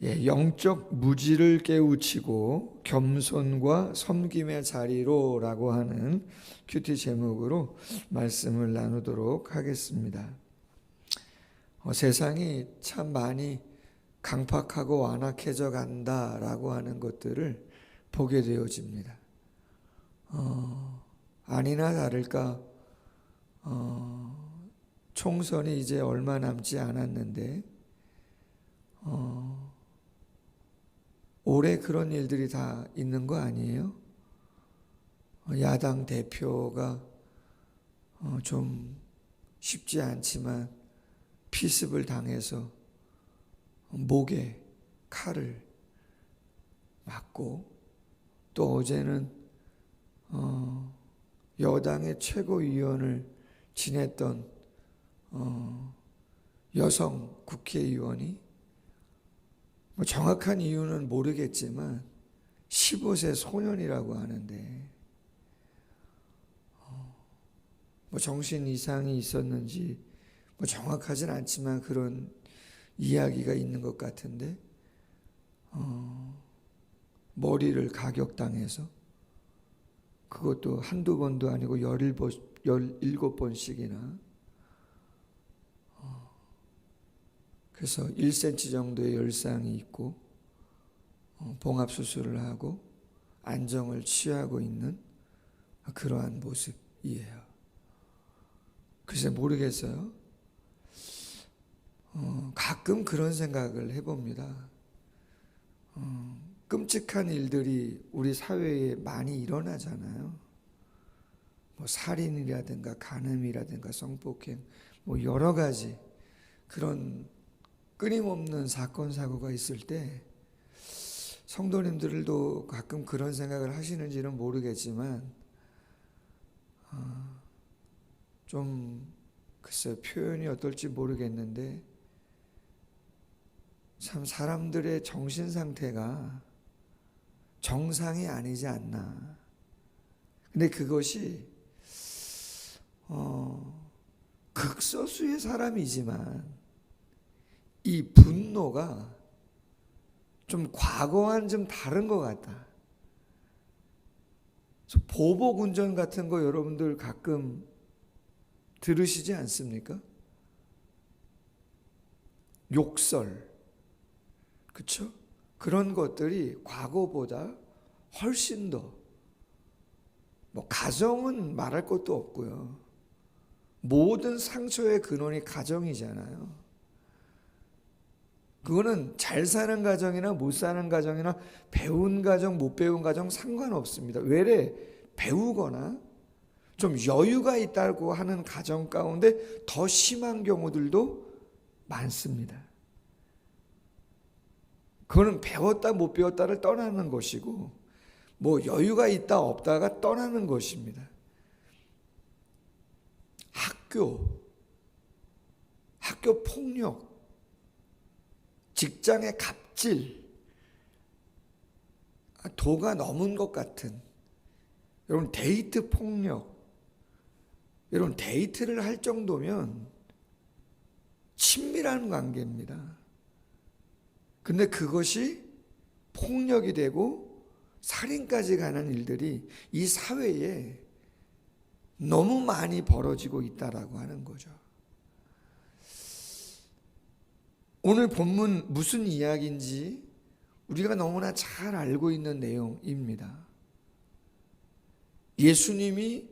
영적 무지를 깨우치고 겸손과 섬김의 자리로라고 하는 큐티 제목으로 말씀을 나누도록 하겠습니다. 세상이 참 많이 강팍하고 완악해져 간다라고 하는 것들을 보게 되어집니다. 아니나 다를까 총선이 이제 얼마 남지 않았는데 올해 그런 일들이 다 있는 거 아니에요? 야당 대표가 좀 쉽지 않지만 피습을 당해서 목에 칼을 맞고, 또 어제는 여당의 최고위원을 지냈던 여성 국회의원이 정확한 이유는 모르겠지만 15세 소년이라고 하는데 정신 이상이 있었는지 정확하진 않지만 그런 이야기가 있는 것 같은데 머리를 가격당해서, 그것도 한두 번도 아니고 17번씩이나, 그래서 1cm 정도의 열상이 있고 봉합수술을 하고 안정을 취하고 있는 그러한 모습이에요. 글쎄 모르겠어요. 가끔 그런 생각을 해봅니다. 끔찍한 일들이 우리 사회에 많이 일어나잖아요. 살인이라든가 간음이라든가 성폭행, 여러 가지 그런 끊임없는 사건 사고가 있을 때 성도님들도 가끔 그런 생각을 하시는지는 모르겠지만 좀 글쎄 표현이 어떨지 모르겠는데 참 사람들의 정신 상태가 정상이 아니지 않나. 근데 그것이 극소수의 사람이지만 이 분노가 좀 과거와는 좀 다른 것 같다. 보복운전 같은 거 여러분들 가끔 들으시지 않습니까? 욕설, 그렇죠? 그런 것들이 과거보다 훨씬 더, 가정은 말할 것도 없고요. 모든 상처의 근원이 가정이잖아요. 그거는 잘 사는 가정이나 못 사는 가정이나 배운 가정, 못 배운 가정 상관없습니다. 외래 배우거나 좀 여유가 있다고 하는 가정 가운데 더 심한 경우들도 많습니다. 그거는 배웠다 못 배웠다를 떠나는 것이고 여유가 있다 없다가 떠나는 것입니다. 학교 폭력, 직장의 갑질, 도가 넘은 것 같은, 여러분 데이트 폭력, 여러분 데이트를 할 정도면 친밀한 관계입니다. 근데 그것이 폭력이 되고 살인까지 가는 일들이 이 사회에 너무 많이 벌어지고 있다라고 하는 거죠. 오늘 본문 무슨 이야기인지 우리가 너무나 잘 알고 있는 내용입니다. 예수님이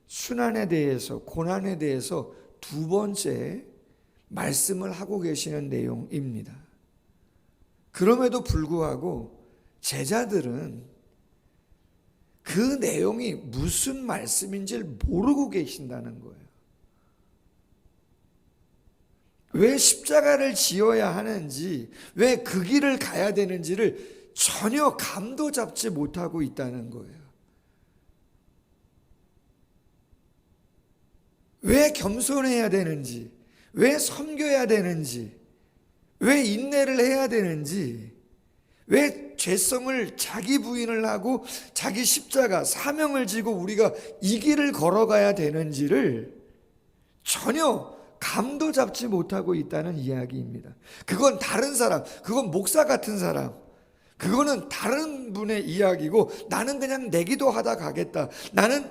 순환에 대해서, 고난에 대해서 두 번째 말씀을 하고 계시는 내용입니다. 그럼에도 불구하고 제자들은 그 내용이 무슨 말씀인지를 모르고 계신다는 거예요. 왜 십자가를 지어야 하는지, 왜 그 길을 가야 되는지를 전혀 감도 잡지 못하고 있다는 거예요. 왜 겸손해야 되는지, 왜 섬겨야 되는지, 왜 인내를 해야 되는지, 왜 죄성을 자기 부인을 하고 자기 십자가, 사명을 지고 우리가 이 길을 걸어가야 되는지를 전혀 감도 잡지 못하고 있다는 이야기입니다. 그건 다른 사람, 그건 목사 같은 사람, 그거는 다른 분의 이야기고 나는 그냥 내 기도하다 가겠다. 나는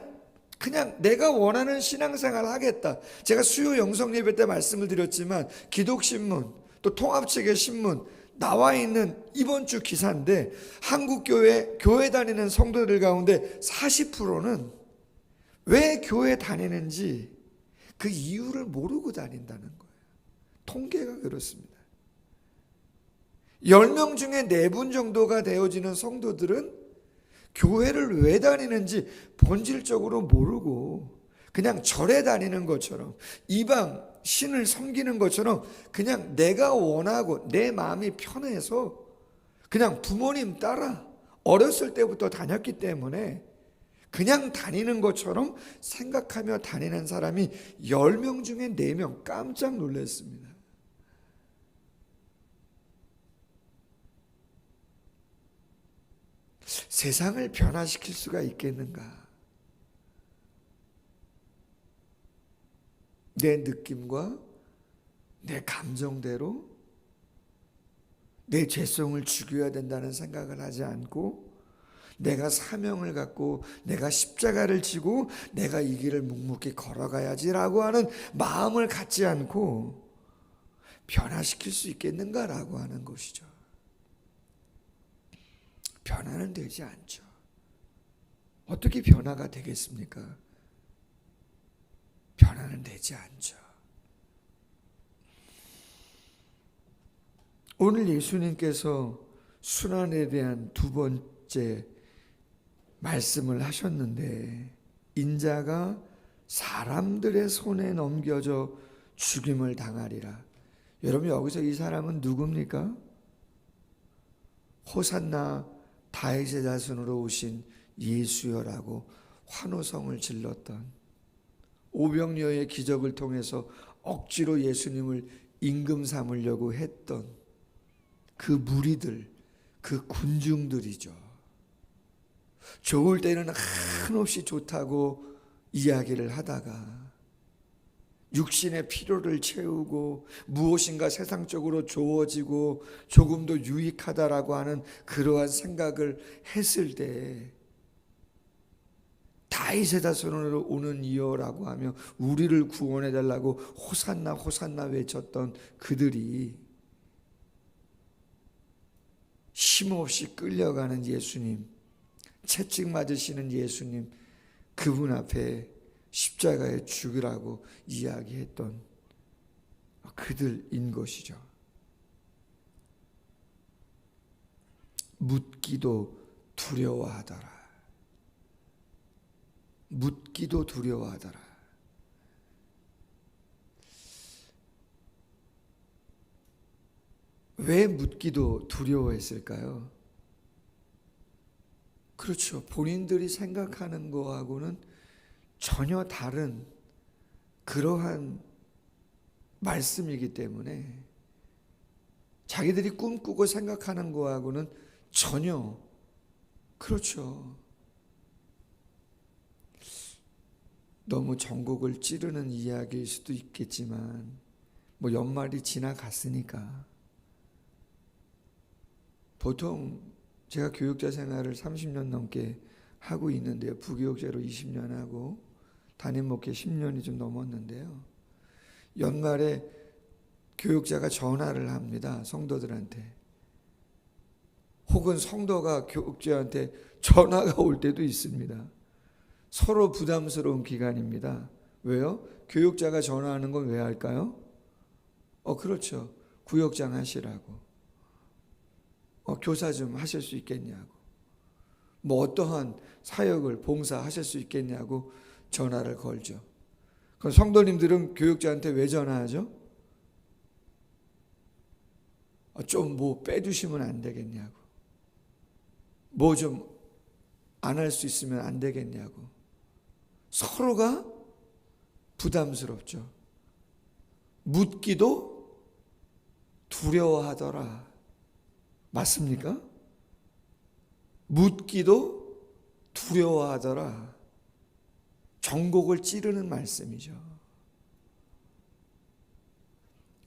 그냥 내가 원하는 신앙생활 하겠다. 제가 수요 영성 예배 때 말씀을 드렸지만 기독신문 또 통합체계 신문 나와 있는 이번 주 기사인데 한국 교회 다니는 성도들 가운데 40%는 왜 교회 다니는지 그 이유를 모르고 다닌다는 거예요. 통계가 그렇습니다. 10명 중에 4분 정도가 되어지는 성도들은 교회를 왜 다니는지 본질적으로 모르고 그냥 절에 다니는 것처럼 이방 신을 섬기는 것처럼 그냥 내가 원하고 내 마음이 편해서 그냥 부모님 따라 어렸을 때부터 다녔기 때문에 그냥 다니는 것처럼 생각하며 다니는 사람이 10명 중에 4명 깜짝 놀랐습니다. 세상을 변화시킬 수가 있겠는가? 내 느낌과 내 감정대로 내 죄성을 죽여야 된다는 생각을 하지 않고 내가 사명을 갖고 내가 십자가를 지고 내가 이 길을 묵묵히 걸어가야지라고 하는 마음을 갖지 않고 변화시킬 수 있겠는가라고 하는 것이죠. 변화는 되지 않죠. 어떻게 변화가 되겠습니까? 변화는 되지 않죠. 오늘 예수님께서 순환에 대한 두 번째 말씀을 하셨는데 인자가 사람들의 손에 넘겨져 죽임을 당하리라. 여러분 여기서 이 사람은 누굽니까? 호산나 다윗의 자손으로 오신 예수여라고 환호성을 질렀던 오병이어의 기적을 통해서 억지로 예수님을 임금 삼으려고 했던 그 무리들, 그 군중들이죠. 좋을 때는 한없이 좋다고 이야기를 하다가 육신의 필요를 채우고 무엇인가 세상적으로 좋아지고 조금 더 유익하다라고 하는 그러한 생각을 했을 때 다윗의 자손으로 오는 이여라고 하며 우리를 구원해 달라고 호산나 호산나 외쳤던 그들이 힘없이 끌려가는 예수님, 채찍 맞으시는 예수님, 그분 앞에 십자가에 죽으라고 이야기했던 그들인 것이죠. 묻기도 두려워하더라. 묻기도 두려워하더라. 왜 묻기도 두려워했을까요? 그렇죠. 본인들이 생각하는 거하고는 전혀 다른 그러한 말씀이기 때문에 자기들이 꿈꾸고 생각하는 거하고는 전혀 그렇죠. 너무 전곡을 찌르는 이야기일 수도 있겠지만 뭐 연말이 지나갔으니까 보통 제가 교육자 생활을 30년 넘게 하고 있는데요. 부교육자로 20년 하고 담임 목회 10년이 좀 넘었는데요. 연말에 교육자가 전화를 합니다. 성도들한테. 혹은 성도가 교육자한테 전화가 올 때도 있습니다. 서로 부담스러운 기간입니다. 왜요? 교육자가 전화하는 건 왜 할까요? 그렇죠. 구역장 하시라고. 교사 좀 하실 수 있겠냐고. 뭐 어떠한 사역을 봉사하실 수 있겠냐고 전화를 걸죠. 그럼 성도님들은 교육자한테 왜 전화하죠? 좀 뭐 빼주시면 안 되겠냐고. 뭐 좀 안 할 수 있으면 안 되겠냐고. 서로가 부담스럽죠. 묻기도 두려워하더라. 맞습니까? 묻기도 두려워하더라. 전곡을 찌르는 말씀이죠.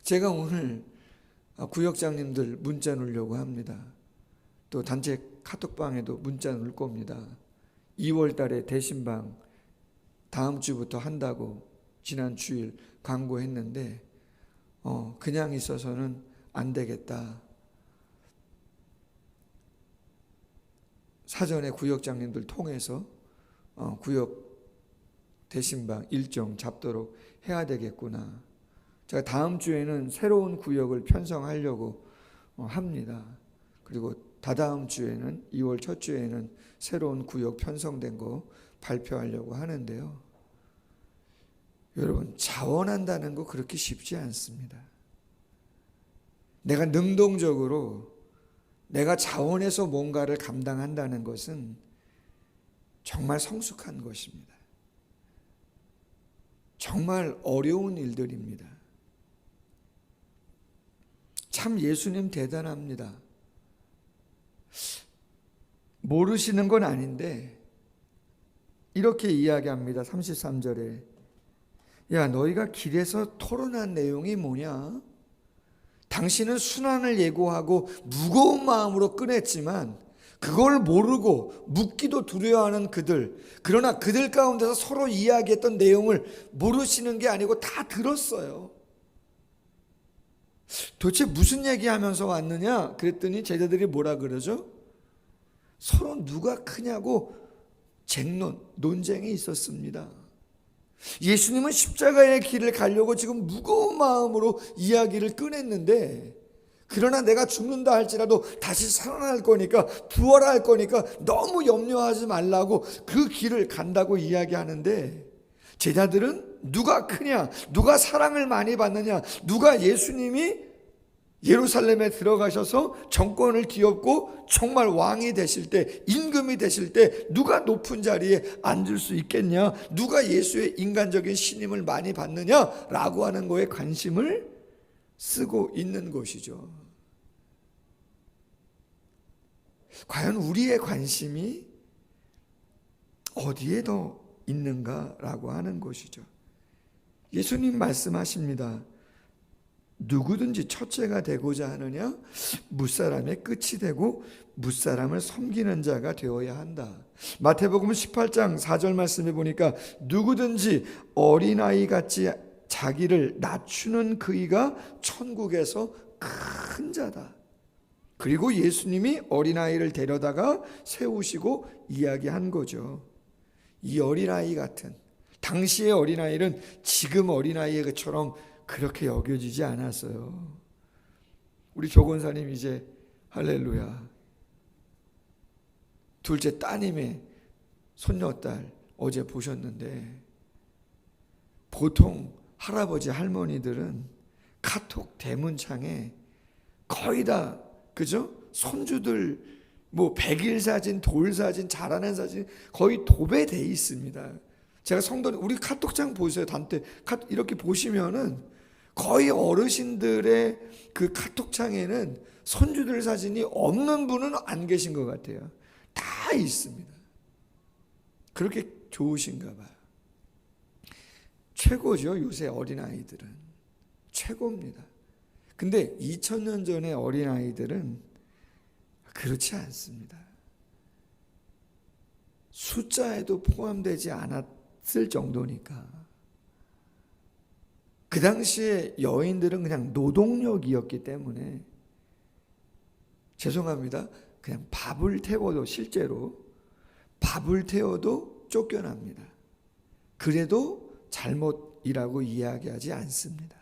제가 오늘 구역장님들 문자 넣으려고 합니다. 또 단체 카톡방에도 문자 넣을 겁니다. 2월 달에 대신방 다음 주부터 한다고 지난 주일 광고했는데 그냥 있어서는 안 되겠다. 사전에 구역장님들 통해서 구역 대신방 일정 잡도록 해야 되겠구나. 제가 다음 주에는 새로운 구역을 편성하려고 합니다. 그리고 다다음 주에는 2월 첫 주에는 새로운 구역 편성된 거 발표하려고 하는데요. 여러분, 자원한다는 거 그렇게 쉽지 않습니다. 내가 능동적으로 내가 자원해서 뭔가를 감당한다는 것은 정말 성숙한 것입니다. 정말 어려운 일들입니다. 참 예수님 대단합니다. 모르시는 건 아닌데 이렇게 이야기합니다. 33절에 야, 너희가 길에서 토론한 내용이 뭐냐? 당신은 순환을 예고하고 무거운 마음으로 꺼냈지만 그걸 모르고 묻기도 두려워하는 그들, 그러나 그들 가운데서 서로 이야기했던 내용을 모르시는 게 아니고 다 들었어요. 도대체 무슨 얘기하면서 왔느냐? 그랬더니 제자들이 뭐라 그러죠? 서로 누가 크냐고 논쟁이 있었습니다. 예수님은 십자가의 길을 가려고 지금 무거운 마음으로 이야기를 꺼냈는데, 그러나 내가 죽는다 할지라도 다시 살아날 거니까, 부활할 거니까 너무 염려하지 말라고 그 길을 간다고 이야기하는데, 제자들은 누가 크냐, 누가 사랑을 많이 받느냐, 누가 예수님이 예루살렘에 들어가셔서 정권을 뒤엎고 정말 왕이 되실 때, 임금이 되실 때 누가 높은 자리에 앉을 수 있겠냐, 누가 예수의 인간적인 신임을 많이 받느냐라고 하는 거에 관심을 쓰고 있는 것이죠. 과연 우리의 관심이 어디에 더 있는가라고 하는 것이죠. 예수님 말씀하십니다. 누구든지 첫째가 되고자 하느냐? 무사람의 끝이 되고 무사람을 섬기는 자가 되어야 한다. 마태복음 18장 4절 말씀에 보니까 누구든지 어린아이 같이 자기를 낮추는 그이가 천국에서 큰 자다. 그리고 예수님이 어린아이를 데려다가 세우시고 이야기한 거죠. 이 어린아이 같은, 당시의 어린아이는 지금 어린아이처럼 그렇게 여겨지지 않았어요. 우리 조건사님 이제 할렐루야, 둘째 따님의 손녀딸 어제 보셨는데, 보통 할아버지 할머니들은 카톡 대문창에 거의 다 그죠? 손주들 뭐 100일 사진, 돌 사진, 자라는 사진 거의 도배돼 있습니다. 제가 성도 우리 카톡창 보세요. 단체 이렇게 보시면은 거의 어르신들의 그 카톡창에는 손주들 사진이 없는 분은 안 계신 것 같아요. 다 있습니다. 그렇게 좋으신가 봐요. 최고죠. 요새 어린아이들은 최고입니다. 근데 2000년 전의 어린아이들은 그렇지 않습니다. 숫자에도 포함되지 않았을 정도니까. 그 당시에 여인들은 그냥 노동력이었기 때문에, 죄송합니다, 그냥 밥을 태워도, 실제로 밥을 태워도 쫓겨납니다. 그래도 잘못이라고 이야기하지 않습니다.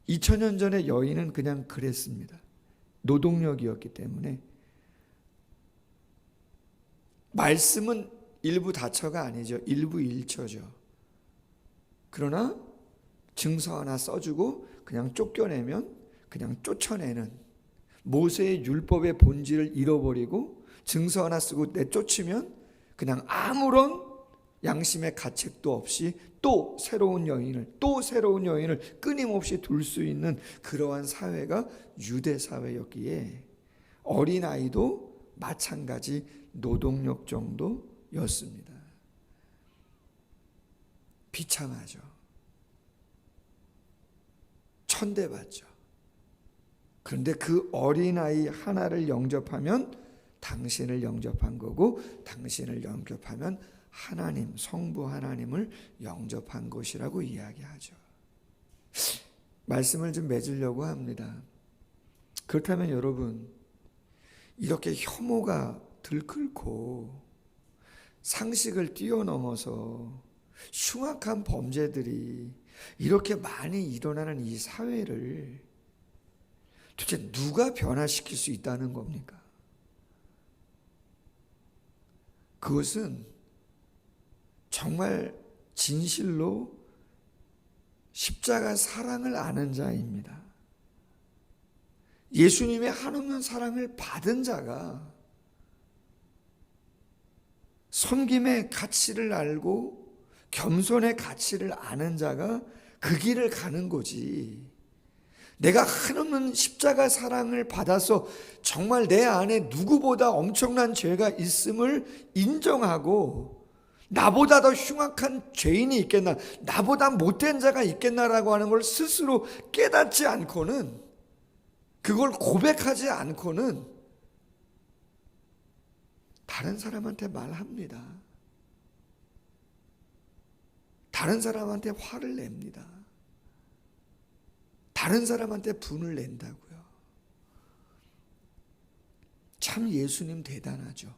2000년 전의 여인은 그냥 그랬습니다. 노동력이었기 때문에. 말씀은 일부 다처가 아니죠. 일부 일처죠. 그러나 증서 하나 써주고 그냥 쫓겨내면 그냥 쫓아내는, 모세의 율법의 본질을 잃어버리고 증서 하나 쓰고 내쫓으면 그냥 아무런 양심의 가책도 없이 또 새로운 여인을 끊임없이 둘 수 있는 그러한 사회가 유대 사회였기에 어린아이도 마찬가지 노동력 정도였습니다. 비참하죠. 천대받죠. 그런데 그 어린아이 하나를 영접하면 당신을 영접한 거고, 당신을 영접하면 하나님, 성부 하나님을 영접한 것이라고 이야기하죠. 말씀을 좀 맺으려고 합니다. 그렇다면 여러분, 이렇게 혐오가 들끓고 상식을 뛰어넘어서 흉악한 범죄들이 이렇게 많이 일어나는 이 사회를 도대체 누가 변화시킬 수 있다는 겁니까? 그것은 정말 진실로 십자가 사랑을 아는 자입니다. 예수님의 한없는 사랑을 받은 자가 섬김의 가치를 알고 겸손의 가치를 아는 자가 그 길을 가는 거지. 내가 한없는 십자가 사랑을 받아서 정말 내 안에 누구보다 엄청난 죄가 있음을 인정하고 나보다 더 흉악한 죄인이 있겠나, 나보다 못된 자가 있겠나라고 하는 걸 스스로 깨닫지 않고는, 그걸 고백하지 않고는 다른 사람한테 말합니다. 다른 사람한테 화를 냅니다. 다른 사람한테 분을 낸다고요. 참 예수님 대단하죠.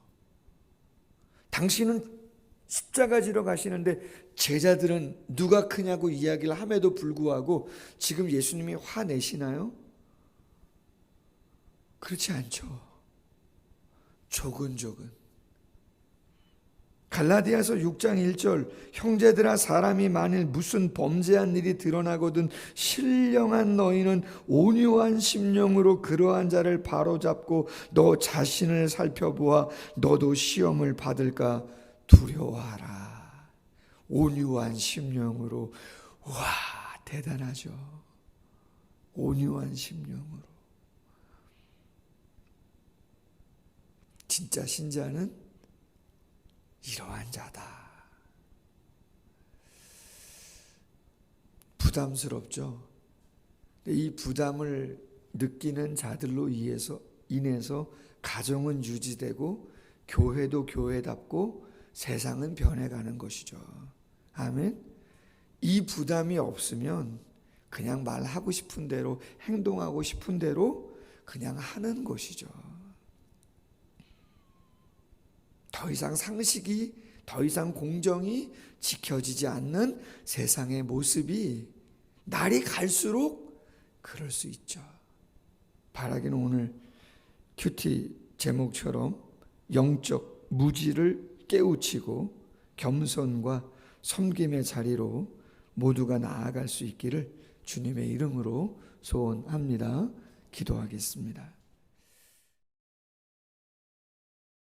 당신은 십자가 지러 가시는데 제자들은 누가 크냐고 이야기를 함에도 불구하고 지금 예수님이 화내시나요? 그렇지 않죠. 조근조근. 갈라디아서 6장 1절, 형제들아, 사람이 만일 무슨 범죄한 일이 드러나거든 신령한 너희는 온유한 심령으로 그러한 자를 바로잡고 너 자신을 살펴보아 너도 시험을 받을까 두려워하라. 온유한 심령으로. 와, 대단하죠. 온유한 심령으로. 진짜 신자는 이러한 자다. 부담스럽죠. 이 부담을 느끼는 자들로 인해서 가정은 유지되고 교회도 교회답고 세상은 변해가는 것이죠. 아멘. 이 부담이 없으면 그냥 말하고 싶은 대로, 행동하고 싶은 대로 그냥 하는 것이죠. 더 이상 상식이, 더 이상 공정이 지켜지지 않는 세상의 모습이 날이 갈수록 그럴 수 있죠. 바라기는 오늘 큐티 제목처럼 영적 무지를 깨우치고 겸손과 섬김의 자리로 모두가 나아갈 수 있기를 주님의 이름으로 소원합니다. 기도하겠습니다.